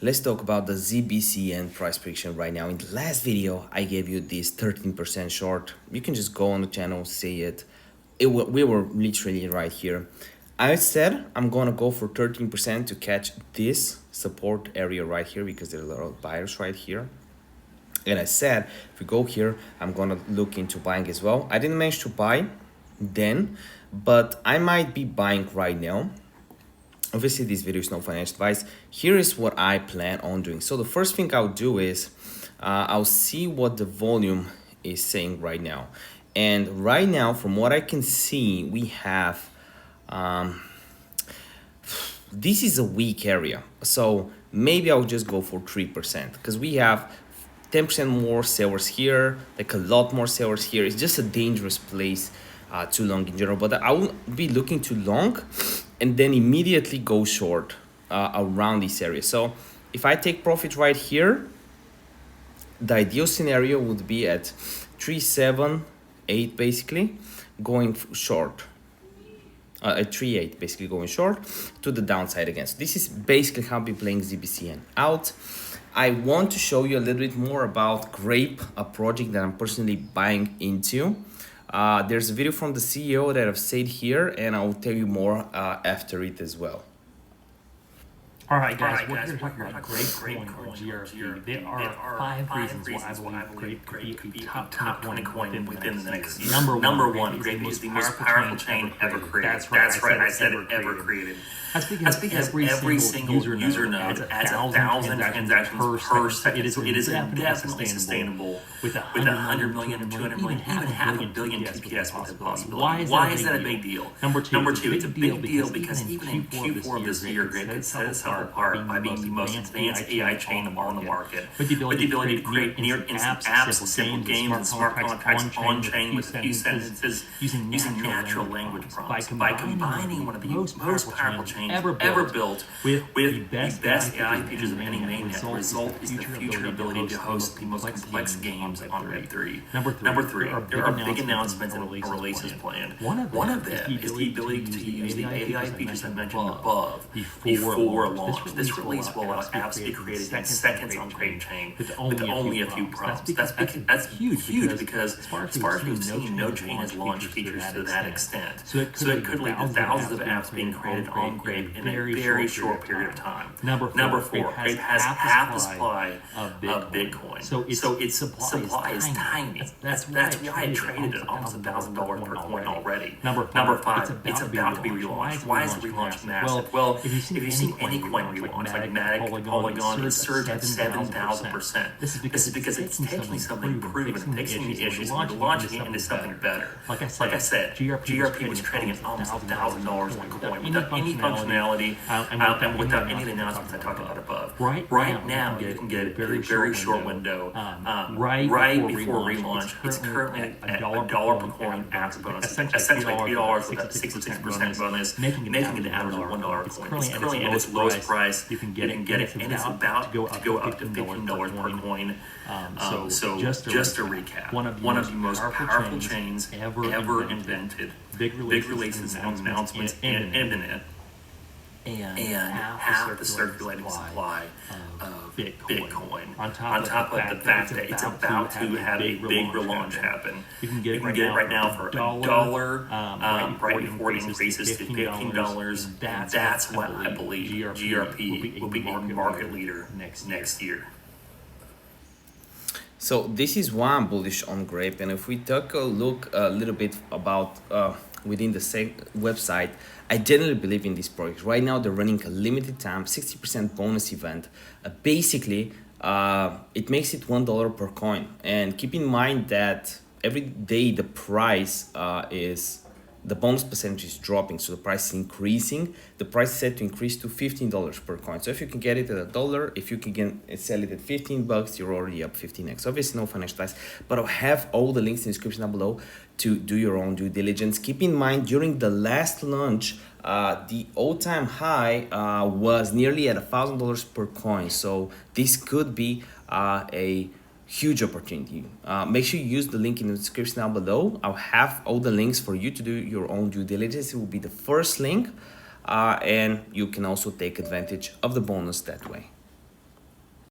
Let's talk about the ZBCN price prediction right now. In the last video, I gave you this 13% short. You can just go on the channel, see it. We were literally right here. I said I'm gonna go for 13% to catch this support area right here because there's a lot of buyers right here. And I said, if we go here, I'm gonna look into buying as well. I didn't manage to buy then, but I might be buying right now. Obviously, this video is no financial advice. Here is what I plan on doing. So the first thing I'll do is I'll see what the volume is saying right now. And right now, from what I can see, we have, this is a weak area. So maybe I'll just go for 3% because we have 10% more sellers here, like a lot more sellers here. It's just a dangerous place too long in general, but I will be looking too long and then immediately go short around this area. So if I take profit right here, the ideal scenario would be at 378 basically going short, at 3.8 basically going short to the downside again. So this is basically how I'll be playing ZBCN out. I want to show you a little bit more about Grape, a project that I'm personally buying into. There's a video from the CEO that I've said here, and I'll tell you more after it as well. All right, guys, we're here to talk about Grape coin or GRP. There are 5 reasons why I believe Grape could be top 20 coin within the next year. Number one, Grape is the most powerful chain ever created. That's right, I said it ever created. That's because every single user node adds 1,000 transactions per second. So it is definitely sustainable with 100 million, 200 million, even half a billion TPS with the possibility. Why is that a big deal? Number two, it's a big deal because even in Q4 of this year, Grape could set itself apart by being the most advanced AI chain on the market. With the ability to create near-instant apps, simple games, and smart contracts on-chain with a few sentences using natural language prompts. By combining one of the most powerful chains ever built with the best AI features of any mainnet, the result is the future ability to host the most complex games on Web3. Number three, there are big announcements and releases planned. One of them is the ability to use the AI features I mentioned above before launch. This release will allow apps to be created in seconds on Grape chain with only a few prompts. That's huge because as far as we've seen, no chain has launched features to that extent. So it could lead to thousands of apps being created on Grape in a very short period of time. Number four, Grape has half the supply of Bitcoin. So its supply is tiny. That's why it traded at almost $1,000 per coin already. Number five, it's about to be relaunched. Why is the relaunch massive? Well, if you've seen any coin relaunch, like Matic, Polygon, it surged at 7,000%. This is because it's taking something proven, fixing the issues, and launching it into something better. Like I said, GRP was trading at almost $1,000 per coin without any functionality and without any of the announcements I talked about above. Right now, you can get a very short window. Right before relaunch, it's currently at $1 per coin after bonus, essentially $8 with a 66% bonus, making it an average of $1 per coin. It's currently at its lowest price. You can get it, and it's about to go up to $15 per coin. So just to recap, one of the most powerful chains ever invented. Big releases, announcements, and internet. And half the circulating supply of Bitcoin. On top of the fact that it's about to have a big relaunch happen. You can get it right now for $1 right before it increases to $15. That's why I believe GRP will be a market leader next year. So this is why I'm bullish on Grape. And if we take a look a little bit about within the same website, I generally believe in this project. Right now, they're running a limited time, 60% bonus event. Basically, it makes it $1 per coin. And keep in mind that every day the price the bonus percentage is dropping, so the price is increasing. The price is set to increase to $15 per coin. So if you can get it at $1, if you can sell it at $15, you're already up 15x. Obviously, no financial advice, but I'll have all the links in the description down below to do your own due diligence. Keep in mind, during the last launch, the all-time high was nearly at $1,000 per coin. So this could be a huge opportunity. Make sure you use the link in the description down below. I'll have all the links for you to do your own due diligence. It will be the first link, and you can also take advantage of the bonus that way.